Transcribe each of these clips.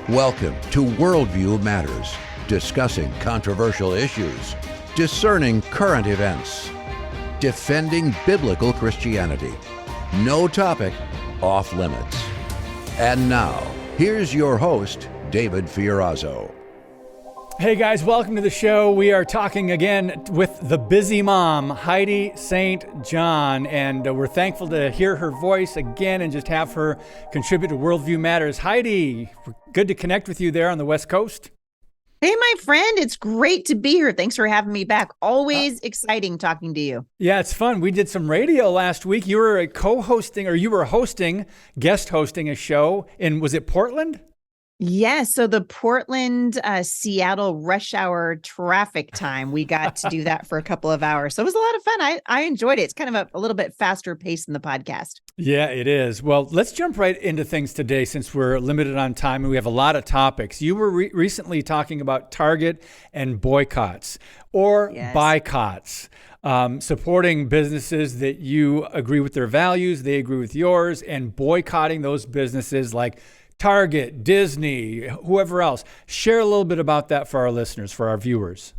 Welcome to Worldview Matters, discussing controversial issues, discerning current events, defending biblical Christianity. No topic off limits. And now, here's your host, David Fiorazzo. Hey guys, welcome to the show. We are talking again with the busy mom, Heidi St. John, and we're thankful to hear her voice again and just have her contribute to Worldview Matters. Heidi, good to connect with you there on the West Coast. Hey, my friend, it's great to be here. Thanks for having me back. Always exciting talking to you. Yeah, it's fun. We did some radio last week. You were guest hosting a show in, was it Portland? Yes. So the Portland, Seattle rush hour traffic time, we got to do that for a couple of hours. So it was a lot of fun. I enjoyed it. It's kind of a little bit faster pace than the podcast. Yeah, it is. Well, let's jump right into things today since we're limited on time and we have a lot of topics. You were recently talking about Target and boycotts or Buycotts. Supporting businesses that you agree with their values, they agree with yours, and boycotting those businesses like Target, Disney, whoever else. Share a little bit about that for our listeners, for our viewers.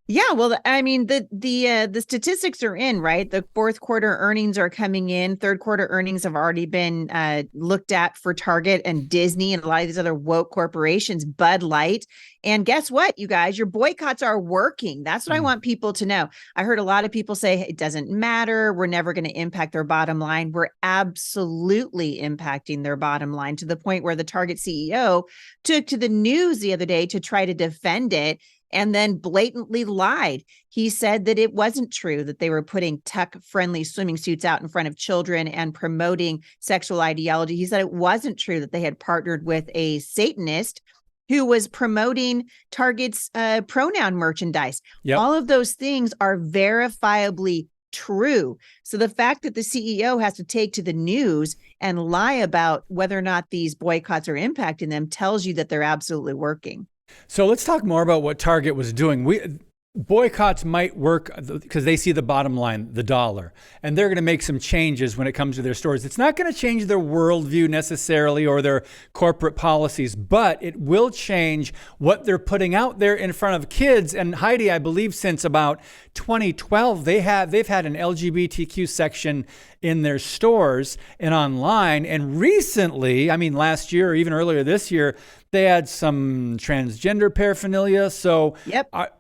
Yeah, well, I mean, the statistics are in, right? The fourth quarter earnings are coming in. Third quarter earnings have already been looked at for Target and Disney and a lot of these other woke corporations, Bud Light. And guess what, you guys? Your boycotts are working. That's what I want people to know. I heard a lot of people say it doesn't matter. We're never going to impact their bottom line. We're absolutely impacting their bottom line to the point where the Target CEO took to the news the other day to try to defend it, and then blatantly lied. He said that it wasn't true, that they were putting tuck-friendly swimming suits out in front of children and promoting sexual ideology. He said it wasn't true that they had partnered with a Satanist who was promoting Target's pronoun merchandise. Yep. All of those things are verifiably true. So the fact that the CEO has to take to the news and lie about whether or not these boycotts are impacting them tells you that they're absolutely working. So let's talk more about what Target was doing. Boycotts might work because they see the bottom line, the dollar, and they're going to make some changes when it comes to their stores. It's not going to change their worldview necessarily or their corporate policies, but it will change what they're putting out there in front of kids. And Heidi, I believe since about 2012, they've had an LGBTQ section in their stores and online. And recently, I mean, last year or even earlier this year, they had some transgender paraphernalia. So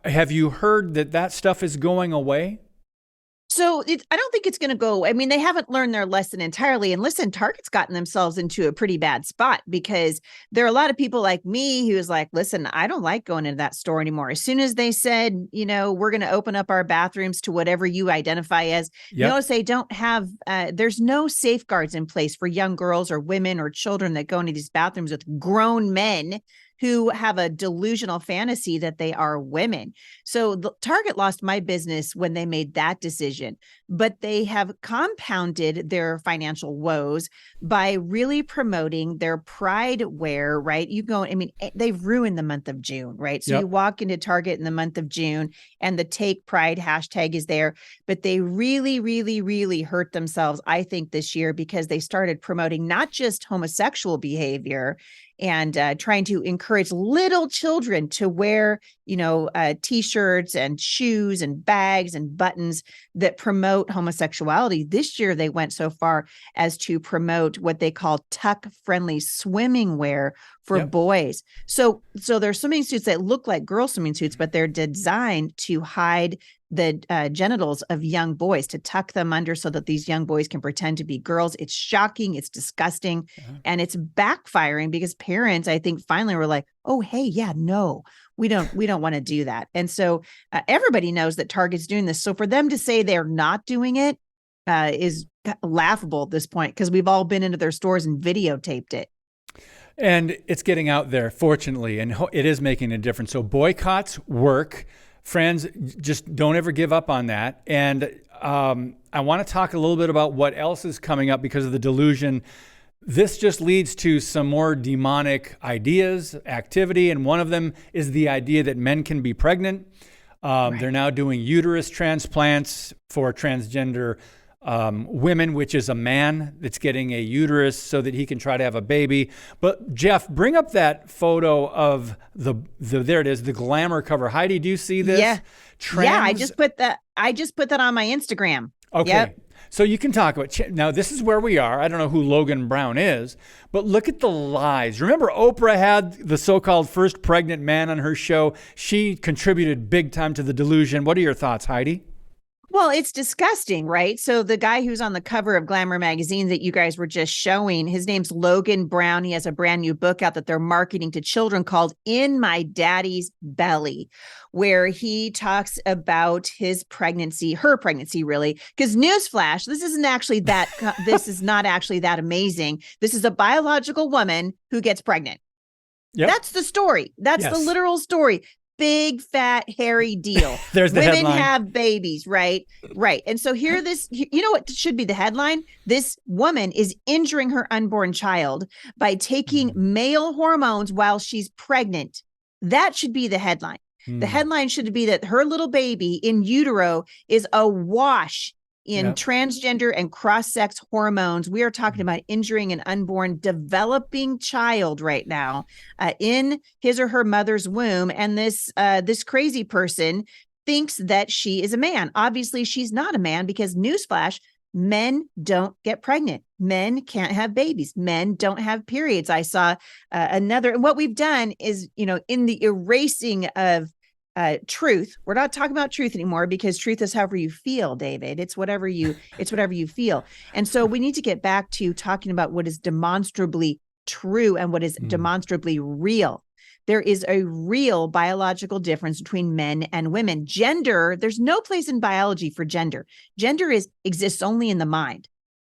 have you heard that stuff is going away? So I don't think it's going to go away. I mean, they haven't learned their lesson entirely. And listen, Target's gotten themselves into a pretty bad spot because there are a lot of people like me who is like, listen, I don't like going into that store anymore. As soon as they said, we're going to open up our bathrooms to whatever you identify as, notice they don't have, there's no safeguards in place for young girls or women or children that go into these bathrooms with grown men who have a delusional fantasy that they are women. So the Target lost my business when they made that decision, but they have compounded their financial woes by really promoting their pride wear, right? They've ruined the month of June, right? So you walk into Target in the month of June and the Take Pride hashtag is there, but they really, really, really hurt themselves, I think, this year because they started promoting not just homosexual behavior and trying to encourage little children to wear, T-shirts and shoes and bags and buttons that promote homosexuality. This year, they went so far as to promote what they call tuck-friendly swimming wear for boys. So they're swimming suits that look like girl swimming suits, but they're designed to hide the genitals of young boys, to tuck them under so that these young boys can pretend to be girls. It's shocking. It's disgusting. And it's backfiring because parents, I think, finally were like, oh, hey, no, we don't want to do that. And so everybody knows that Target's doing this. So for them to say they're not doing it is laughable at this point because we've all been into their stores and videotaped it. And it's getting out there, fortunately, and it is making a difference. So boycotts work. Friends, just don't ever give up on that. And I want to talk a little bit about what else is coming up because of the delusion. This just leads to some more demonic ideas, activity, and one of them is the idea that men can be pregnant. They're now doing uterus transplants for transgender women, which is a man that's getting a uterus so that he can try to have a baby. But Jeff, bring up that photo of the there it is, the glamour cover. Heidi, do you see this? Yeah. Yeah, I just put that on my Instagram. Okay. Yep. So you can talk about, now this is where we are. I don't know who Logan Brown is, but look at the lies. Remember Oprah had the so-called first pregnant man on her show. She contributed big time to the delusion. What are your thoughts, Heidi? Well, it's disgusting, right? So the guy who's on the cover of Glamour magazine that you guys were just showing, his name's Logan Brown. He has a brand new book out that they're marketing to children called In My Daddy's Belly, where he talks about his pregnancy, her pregnancy, really. Because newsflash, this is not actually that amazing. This is a biological woman who gets pregnant. Yep. That's the story. That's the literal story. Big, fat, hairy deal. There's the Women headline. have babies, right? Right. And so you know what should be the headline? This woman is injuring her unborn child by taking male hormones while she's pregnant. That should be the headline. The headline should be that her little baby in utero is awash in transgender and cross-sex hormones. We are talking about injuring an unborn developing child right now in his or her mother's womb. And this crazy person thinks that she is a man. Obviously, she's not a man because newsflash, men don't get pregnant. Men can't have babies. Men don't have periods. I saw and what we've done is, in the erasing of truth. We're not talking about truth anymore because truth is however you feel, David. It's whatever you feel. And so we need to get back to talking about what is demonstrably true and what is demonstrably real. There is a real biological difference between men and women. Gender, there's no place in biology for gender. Gender exists only in the mind,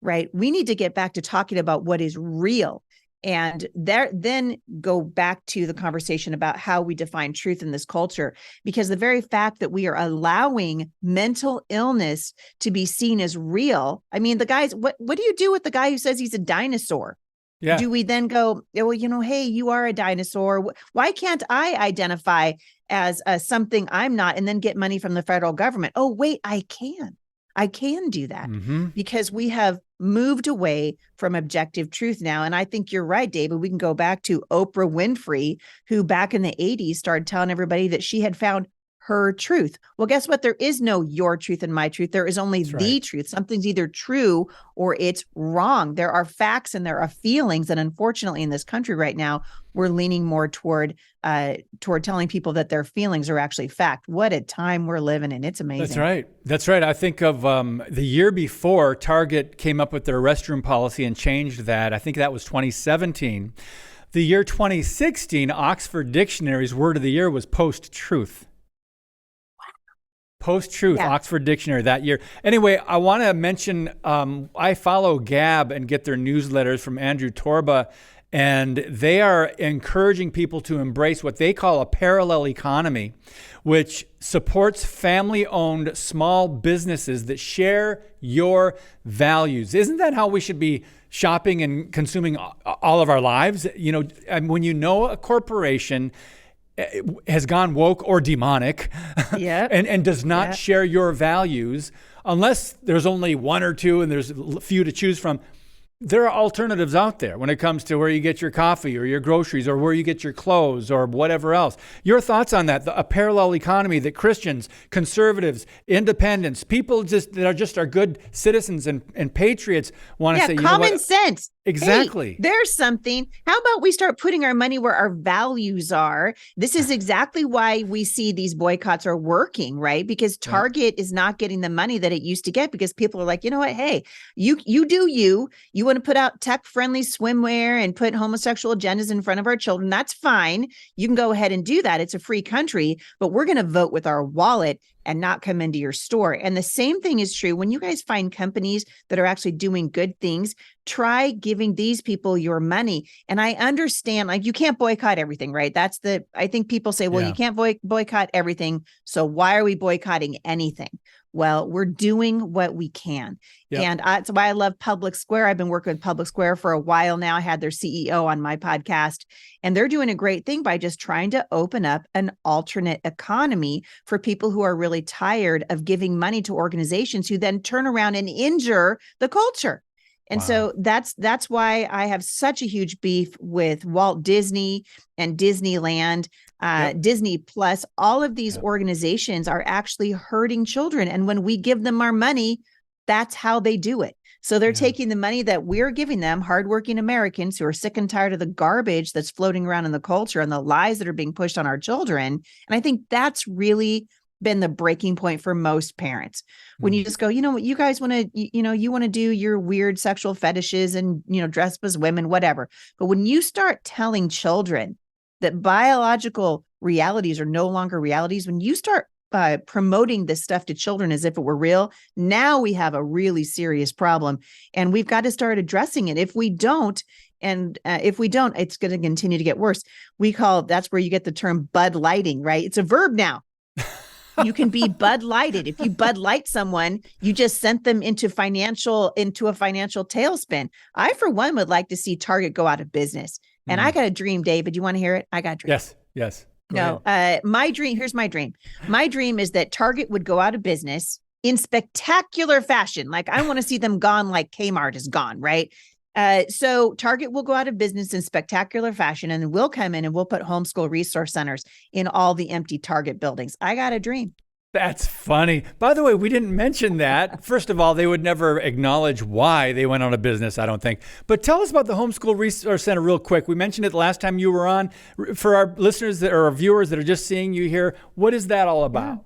right? We need to get back to talking about what is real. And then go back to the conversation about how we define truth in this culture, because the very fact that we are allowing mental illness to be seen as real. I mean, the guys, what do you do with the guy who says he's a dinosaur? Yeah. Do we then go, well, hey, you are a dinosaur. Why can't I identify as something I'm not and then get money from the federal government? Oh, wait, I can do that because we have moved away from objective truth now. And I think you're right, David. We can go back to Oprah Winfrey, who back in the 80s started telling everybody that she had found her truth. Well, guess what? There is no your truth and my truth. There is only the truth. Something's either true or it's wrong. There are facts and there are feelings. And unfortunately, in this country right now, we're leaning more toward telling people that their feelings are actually fact. What a time we're living in. It's amazing. That's right. I think of the year before Target came up with their restroom policy and changed that. I think that was 2017. The year 2016, Oxford Dictionary's word of the year was post-truth. Post-truth, Oxford Dictionary that year. Anyway, I want to mention, I follow Gab and get their newsletters from Andrew Torba, and they are encouraging people to embrace what they call a parallel economy, which supports family-owned small businesses that share your values. Isn't that how we should be shopping and consuming all of our lives? When you know a corporation has gone woke or demonic and does not share your values, unless there's only one or two and there's a few to choose from, there are alternatives out there when it comes to where you get your coffee or your groceries or where you get your clothes or whatever else. Your thoughts on that? A parallel economy that Christians, conservatives, independents, people that are good citizens and patriots want to say, common sense. Exactly. Hey, there's something. How about we start putting our money where our values are? This is exactly why we see these boycotts are working, right? Because Target is not getting the money that it used to get because people are like, you know what? Hey, you do you. You want to put out tech-friendly swimwear and put homosexual agendas in front of our children. That's fine. You can go ahead and do that. It's a free country, but we're going to vote with our wallet and not come into your store. And the same thing is true when you guys find companies that are actually doing good things. Try giving these people your money. And I understand, like, you can't boycott everything, right? I think people say, well, you can't boycott everything. So why are we boycotting anything? Well, we're doing what we can. Yep. And that's why I love Public Square. I've been working with Public Square for a while now. I had their CEO on my podcast, and they're doing a great thing by just trying to open up an alternate economy for people who are really tired of giving money to organizations who then turn around and injure the culture. And so that's why I have such a huge beef with Walt Disney and Disneyland, Disney Plus. All of these organizations are actually hurting children. And when we give them our money, that's how they do it. So they're taking the money that we're giving them, hardworking Americans who are sick and tired of the garbage that's floating around in the culture and the lies that are being pushed on our children. And I think that's really been the breaking point for most parents. When you just go, you know what, you guys want to, you want to do your weird sexual fetishes and, dress up as women, whatever. But when you start telling children that biological realities are no longer realities, when you start promoting this stuff to children as if it were real, now we have a really serious problem, and we've got to start addressing it. If we don't, it's going to continue to get worse. That's where you get the term Bud Lighting, right? It's a verb now. You can be Bud Lighted. If you Bud Light someone, you just sent them into a financial tailspin. I, for one, would like to see Target go out of business. And I got a dream, David. You want to hear it? I got a dream. Yes. My dream. Here's my dream. My dream is that Target would go out of business in spectacular fashion. Like, I want to see them gone like Kmart is gone, right? So Target will go out of business in spectacular fashion, and then we'll come in and we'll put homeschool resource centers in all the empty Target buildings. I got a dream. That's funny. By the way, we didn't mention that. First of all, they would never acknowledge why they went out of business, I don't think. But tell us about the Homeschool Resource Center real quick. We mentioned it the last time you were on. For our listeners or our viewers that are just seeing you here, what is that all about? Yeah.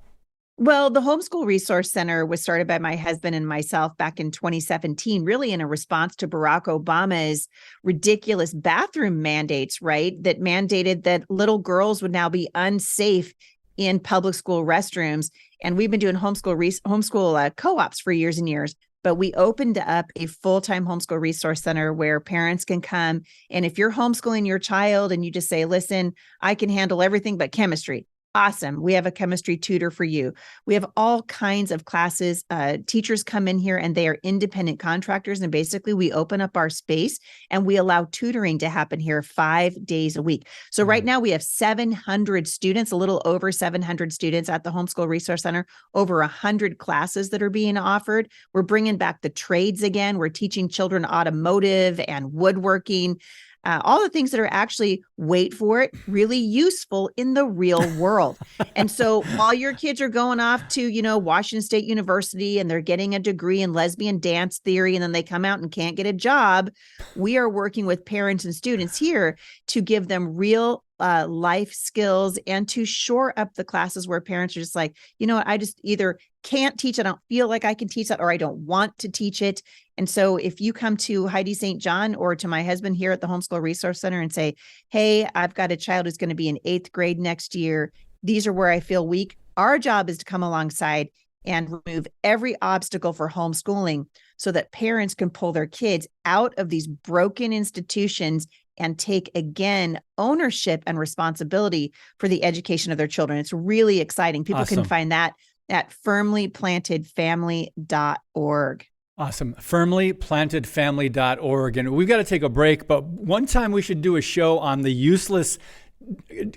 Well, the Homeschool Resource Center was started by my husband and myself back in 2017, really in a response to Barack Obama's ridiculous bathroom mandates, right? That mandated that little girls would now be unsafe in public school restrooms. And we've been doing homeschool co-ops for years and years. But we opened up a full-time homeschool resource center where parents can come. And if you're homeschooling your child and you just say, listen, I can handle everything but chemistry. Awesome. We have a chemistry tutor for you. We have all kinds of classes. Teachers come in here and they are independent contractors. And basically we open up our space and we allow tutoring to happen here 5 days a week. So right now we have 700 students, a little over 700 students at the Homeschool Resource Center, over 100 classes that are being offered. We're bringing back the trades again. We're teaching children automotive and woodworking. All the things that are actually, wait for it, really useful in the real world. And so while your kids are going off to, Washington State University and they're getting a degree in lesbian dance theory, and then they come out and can't get a job, we are working with parents and students here to give them real life skills and to shore up the classes where parents are just like, I just either can't teach, I don't feel like I can teach that, or I don't want to teach it. And so if you come to Heidi St. John or to my husband here at the Homeschool Resource Center and say, hey, I've got a child who's going to be in 8th grade next year, these are where I feel weak. Our job is to come alongside and remove every obstacle for homeschooling so that parents can pull their kids out of these broken institutions and take, again, ownership and responsibility for the education of their children. It's really exciting. People can find that at firmlyplantedfamily.org. Awesome. Firmlyplantedfamily.org. And we've got to take a break, but one time we should do a show on the useless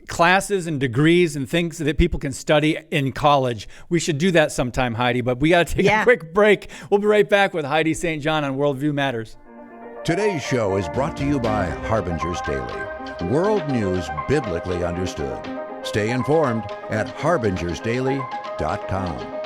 classes and degrees and things that people can study in college. We should do that sometime, Heidi, but we got to take a quick break. We'll be right back with Heidi St. John on Worldview Matters. Today's show is brought to you by Harbinger's Daily, world news biblically understood. Stay informed at harbingersdaily.com.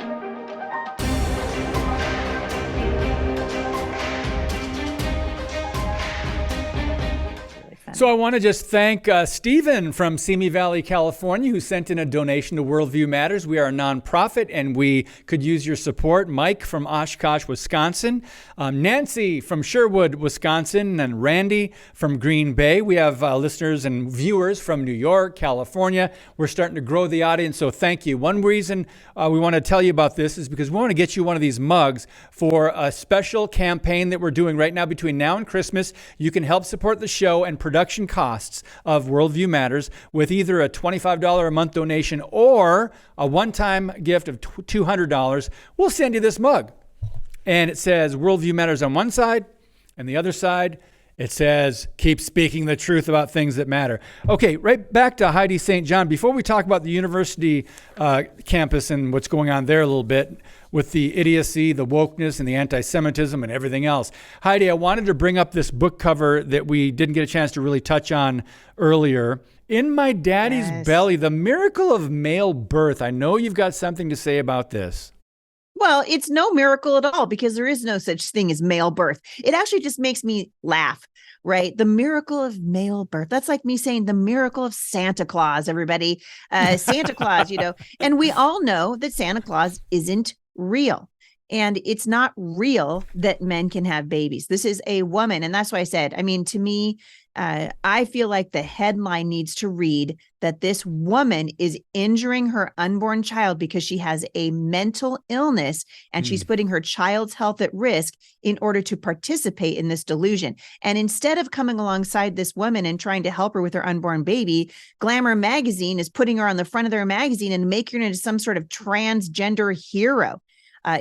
So I want to just thank Stephen from Simi Valley, California, who sent in a donation to Worldview Matters. We are a nonprofit, and we could use your support. Mike from Oshkosh, Wisconsin. Nancy from Sherwood, Wisconsin. And Randy from Green Bay. We have listeners and viewers from New York, California. We're starting to grow the audience, so thank you. One reason we want to tell you about this is because we want to get you one of these mugs for a special campaign that we're doing right now between now and Christmas. You can help support the show and production production costs of Worldview Matters with either a $25 a month donation or a one-time gift of $200, we'll send you this mug. And it says Worldview Matters on one side, and the other side, it says, keep speaking the truth about things that matter. Okay, right back to Heidi St. John. Before we talk about the university campus and what's going on there a little bit with the idiocy, the wokeness, and the anti-Semitism and everything else. Heidi, I wanted to bring up this book cover that we didn't get a chance to really touch on earlier. In My Daddy's Belly, The Miracle of Male Birth. I know you've got something to say about this. Well, it's no miracle at all because there is no such thing as male birth. It actually just makes me laugh, right? The miracle of male birth. That's like me saying the miracle of Santa Claus, everybody. Santa Claus, and we all know that Santa Claus isn't real. And it's not real that men can have babies. This is a woman. And that's why I said, to me, I feel like the headline needs to read that this woman is injuring her unborn child because she has a mental illness and she's putting her child's health at risk in order to participate in this delusion. And instead of coming alongside this woman and trying to help her with her unborn baby, Glamour magazine is putting her on the front of their magazine and making her into some sort of transgender hero.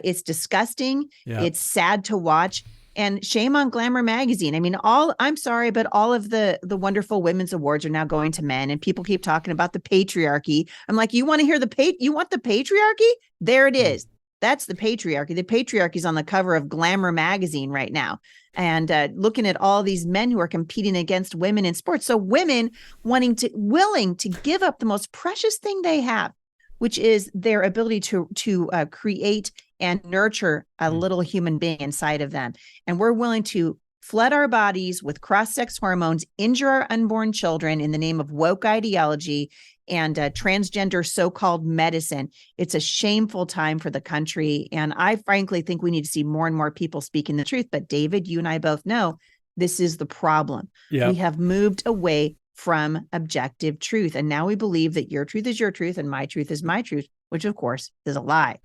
It's disgusting. Yeah. It's sad to watch. And shame on Glamour magazine. I'm sorry, but all of the wonderful women's awards are now going to men, and people keep talking about the patriarchy. I'm like, you want to hear you want the patriarchy? There it is. That's the patriarchy. The patriarchy is on the cover of Glamour magazine right now. And looking at all these men who are competing against women in sports. So women willing to give up the most precious thing they have, which is their ability to create and nurture a little human being inside of them. And we're willing to flood our bodies with cross-sex hormones, injure our unborn children in the name of woke ideology and transgender so-called medicine. It's a shameful time for the country. And I frankly think we need to see more and more people speaking the truth. But David, you and I both know this is the problem. Yep. We have moved away from objective truth. And now we believe that your truth is your truth and my truth is my truth, which of course is a lie.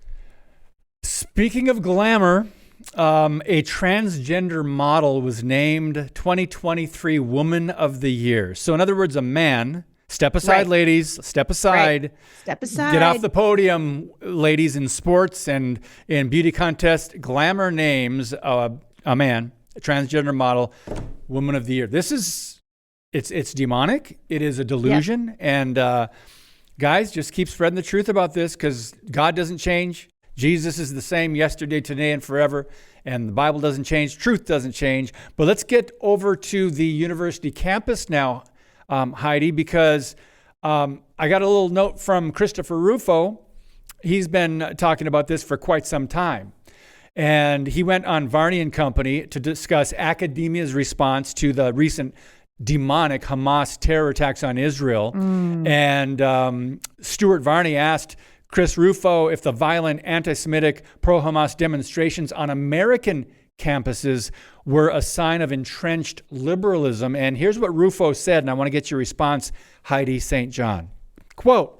Speaking of glamour, a transgender model was named 2023 Woman of the Year. So in other words, a man, step aside, right. Ladies, step aside. Right. Step aside. Get off the podium, ladies, in sports and in beauty contests. Glamour names a man, a transgender model, Woman of the Year. This is, it's demonic. It is a delusion. Yep. And guys, just keep spreading the truth about this because God doesn't change. Jesus is the same yesterday, today, and forever. And the Bible doesn't change. Truth doesn't change. But let's get over to the university campus now, Heidi, because I got a little note from Christopher Rufo. He's been talking about this for quite some time. And he went on Varney and Company to discuss academia's response to the recent demonic Hamas terror attacks on Israel. And Stuart Varney asked Chris Rufo if the violent anti-Semitic pro-Hamas demonstrations on American campuses were a sign of entrenched liberalism. And here's what Rufo said, and I want to get your response, Heidi St. John. Quote,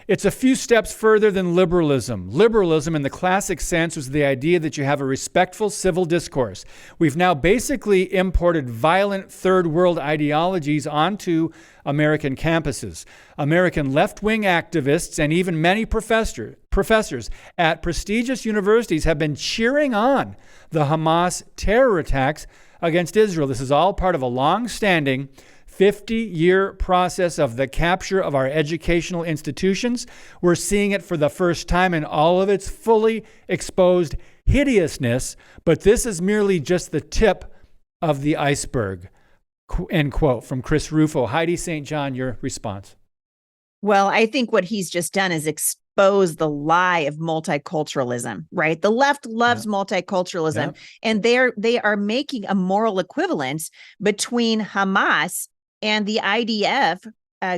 "It's a few steps further than liberalism. Liberalism in the classic sense was the idea that you have a respectful civil discourse. We've now basically imported violent third world ideologies onto American campuses. American left-wing activists and even many professors at prestigious universities have been cheering on the Hamas terror attacks against Israel. This is all part of a long-standing 50-year process of the capture of our educational institutions. We're seeing it for the first time in all of its fully exposed hideousness, but this is merely just the tip of the iceberg." End quote from Chris Rufo. Heidi St. John, your response. Well, I think what he's just done is expose the lie of multiculturalism, right? The left loves multiculturalism, and they are making a moral equivalence between Hamas and the IDF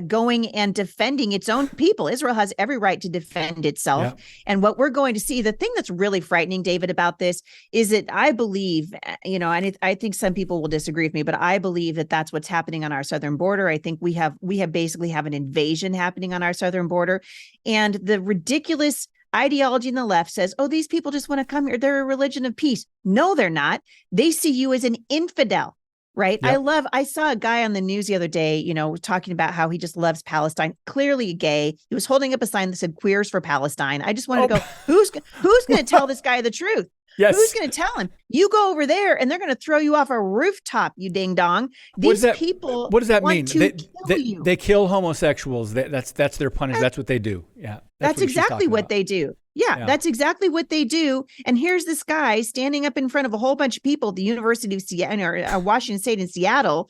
going and defending its own people. Israel has every right to defend itself. Yeah. And what we're going to see, the thing that's really frightening, David, about this is that I believe, and I think some people will disagree with me, but I believe that that's what's happening on our southern border. I think we have basically have an invasion happening on our southern border. And the ridiculous ideology in the left says, oh, these people just want to come here. They're a religion of peace. No, they're not. They see you as an infidel. right? Yep. I saw a guy on the news the other day, talking about how he just loves Palestine, clearly gay. He was holding up a sign that said queers for Palestine. I just wanted to go, who's going to tell this guy the truth? Who's Yes. going to tell him? You go over there and they're going to throw you off a rooftop, you ding dong. These people What does that want mean? to kill you. They kill homosexuals. That's their punishment. That's what they do. Yeah. That's exactly what they do. Yeah, that's exactly what they do. And here's this guy standing up in front of a whole bunch of people at the University of Seattle, or Washington State in Seattle,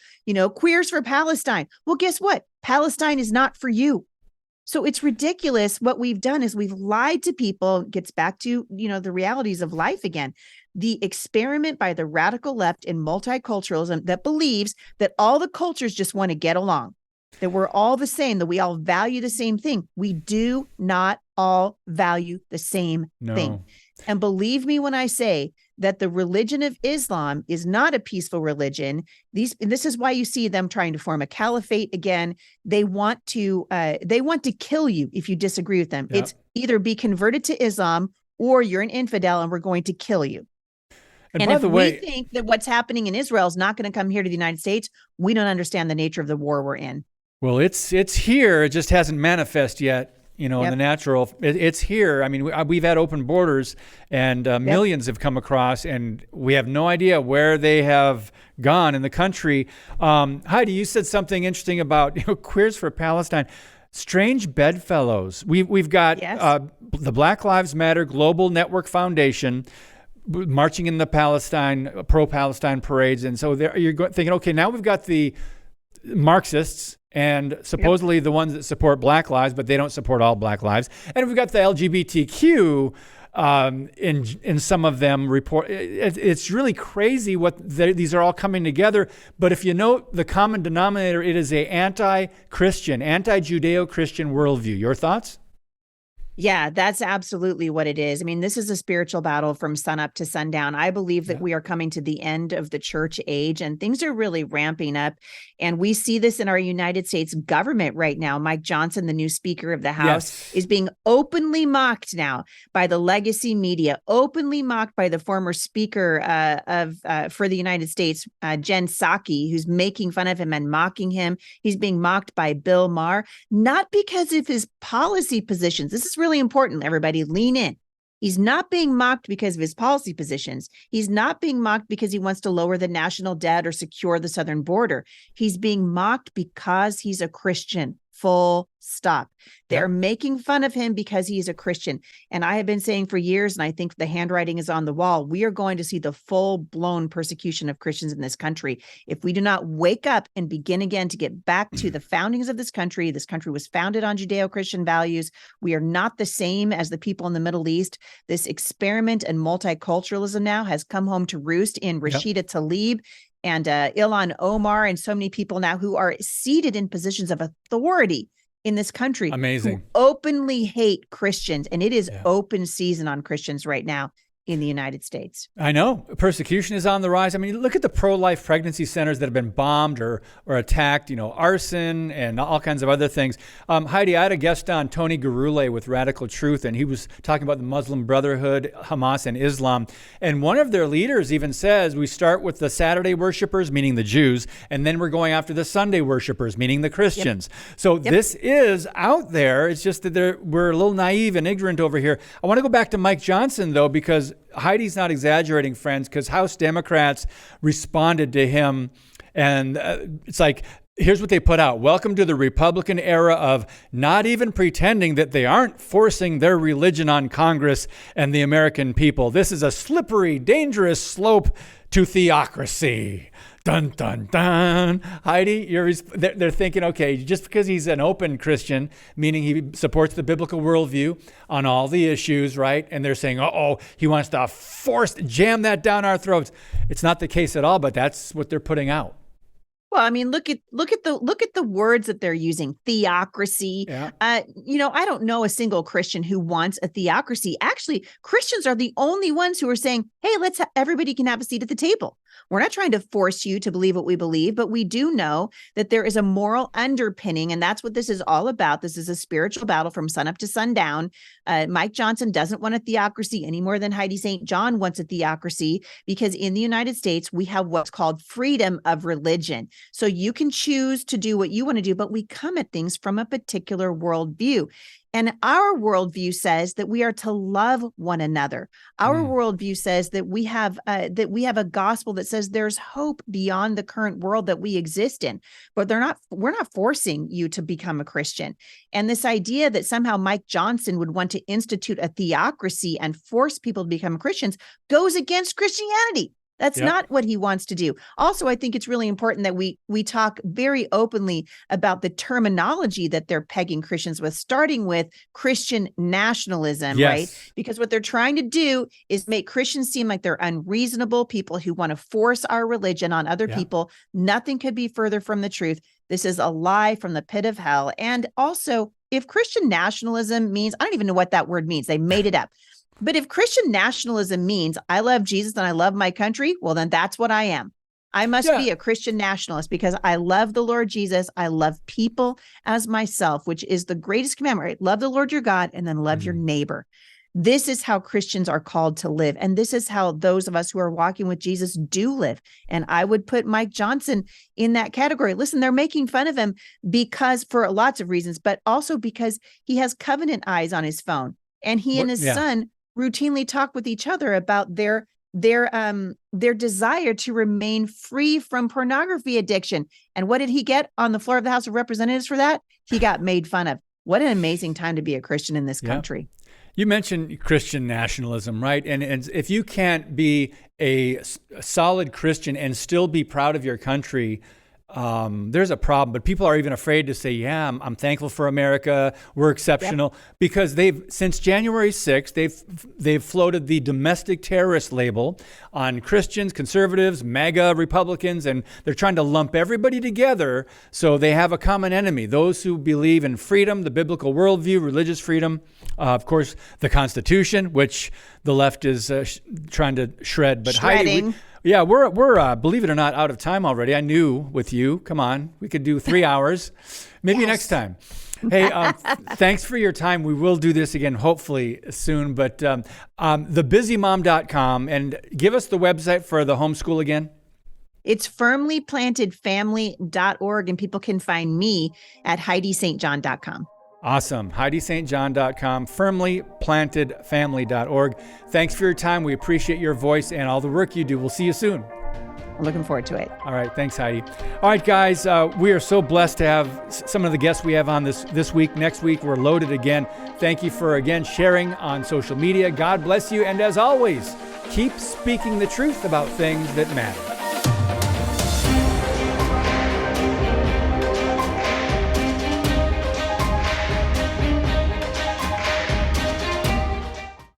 queers for Palestine. Well, guess what? Palestine is not for you. So it's ridiculous. What we've done is we've lied to people. It gets back to, the realities of life again. The experiment by the radical left in multiculturalism that believes that all the cultures just want to get along, that we're all the same, that we all value the same thing. We do not all value the same thing. And believe me when I say that the religion of Islam is not a peaceful religion. This is why you see them trying to form a caliphate again. They want to kill you if you disagree with them. Yep. It's either be converted to Islam or you're an infidel and we're going to kill you. And by the way, we think that what's happening in Israel is not going to come here to the United States, we don't understand the nature of the war we're in. Well, it's here. It just hasn't manifested yet. In the natural, it's here. I mean, we've had open borders and millions have come across and we have no idea where they have gone in the country. Heidi, you said something interesting about queers for Palestine. Strange bedfellows. We've got the Black Lives Matter Global Network Foundation marching in the pro-Palestine parades. And so you're thinking, okay, now we've got the Marxists and supposedly the ones that support Black lives, but they don't support all Black lives. And we've got the LGBTQ in some of them report. It's really crazy these are all coming together. But if you note the common denominator, it is a anti-Christian, anti-Judeo-Christian worldview. Your thoughts? Yeah, that's absolutely what it is. I mean, this is a spiritual battle from sunup to sundown. I believe that we are coming to the end of the church age and things are really ramping up. And we see this in our United States government right now. Mike Johnson, the new Speaker of the House, is being openly mocked now by the legacy media, openly mocked by the former Speaker for the United States, Jen Psaki, who's making fun of him and mocking him. He's being mocked by Bill Maher, not because of his policy positions. This is really important. Everybody lean in. He's not being mocked because of his policy positions. He's not being mocked because he wants to lower the national debt or secure the southern border. He's being mocked because he's a Christian. Full stop. They're making fun of him because he is a Christian. And I have been saying for years, and I think the handwriting is on the wall, we are going to see the full-blown persecution of Christians in this country. If we do not wake up and begin again to get back to the foundings of this country was founded on Judeo-Christian values. We are not the same as the people in the Middle East. This experiment and multiculturalism now has come home to roost in Rashida Tlaib and Ilhan Omar and so many people now who are seated in positions of authority in this country. Amazing. Who openly hate Christians. And it is open season on Christians right now in the United States. I know. Persecution is on the rise. I mean, look at the pro-life pregnancy centers that have been bombed or attacked, arson and all kinds of other things. Heidi, I had a guest on, Tony Gurule with Radical Truth, and he was talking about the Muslim Brotherhood, Hamas, and Islam. And one of their leaders even says, we start with the Saturday worshipers, meaning the Jews, and then we're going after the Sunday worshipers, meaning the Christians. So this is out there. It's just that we're a little naive and ignorant over here. I want to go back to Mike Johnson, though, because Heidi's not exaggerating, friends, because House Democrats responded to him. And it's like, here's what they put out. Welcome to the Republican era of not even pretending that they aren't forcing their religion on Congress and the American people. This is a slippery, dangerous slope to theocracy. Dun, dun, dun. Heidi, they're thinking, okay, just because he's an open Christian, meaning he supports the biblical worldview on all the issues, right? And they're saying, he wants to jam that down our throats. It's not the case at all, but that's what they're putting out. Well, I mean, look at the words that they're using. Theocracy. Yeah. I don't know a single Christian who wants a theocracy. Actually, Christians are the only ones who are saying, "Hey, everybody can have a seat at the table. We're not trying to force you to believe what we believe, but we do know that there is a moral underpinning, and that's what this is all about. This is a spiritual battle from sunup to sundown. Mike Johnson doesn't want a theocracy any more than Heidi St. John wants a theocracy, because in the United States, we have what's called freedom of religion. So you can choose to do what you want to do, but we come at things from a particular worldview. And our worldview says that we are to love one another. Our worldview says that we have a gospel that says there's hope beyond the current world that we exist in. But we're not forcing you to become a Christian. And this idea that somehow Mike Johnson would want to institute a theocracy and force people to become Christians goes against Christianity. That's not what he wants to do. Also, I think it's really important that we talk very openly about the terminology that they're pegging Christians with, starting with Christian nationalism, right? Because what they're trying to do is make Christians seem like they're unreasonable people who want to force our religion on other people. Nothing could be further from the truth. This is a lie from the pit of hell. And also, if Christian nationalism means, I don't even know what that word means. They made it up. But if Christian nationalism means I love Jesus and I love my country, well, then that's what I am. I must be a Christian nationalist because I love the Lord Jesus. I love people as myself, which is the greatest commandment, right? Love the Lord your God and then love your neighbor. This is how Christians are called to live. And this is how those of us who are walking with Jesus do live. And I would put Mike Johnson in that category. Listen, they're making fun of him because for lots of reasons, but also because he has covenant eyes on his phone. And he and his son routinely talk with each other about their desire to remain free from pornography addiction. And what did he get on the floor of the House of Representatives for that? He got made fun of. What an amazing time to be a Christian in this country. You mentioned Christian nationalism, right? And if you can't be a solid Christian and still be proud of your country, there's a problem. But people are even afraid to say, I'm thankful for America. We're exceptional because since January 6th, they've floated the domestic terrorist label on Christians, conservatives, MAGA Republicans, and they're trying to lump everybody together so they have a common enemy. Those who believe in freedom, the biblical worldview, religious freedom, of course, the Constitution, which the left is trying to shred. But Shredding. Heidi, we're believe it or not, out of time already. I knew with you. Come on, we could do 3 hours, maybe next time. Hey, thanks for your time. We will do this again, hopefully soon. But thebusymom.com, and give us the website for the homeschool again. It's firmlyplantedfamily.org, and people can find me at HeidiSt.John.com. Awesome. HeidiSt.John.com, firmlyplantedfamily.org. Thanks for your time. We appreciate your voice and all the work you do. We'll see you soon. I'm looking forward to it. All right. Thanks, Heidi. All right, guys. We are so blessed to have some of the guests we have on this week. Next week, we're loaded again. Thank you for, again, sharing on social media. God bless you. And as always, keep speaking the truth about things that matter.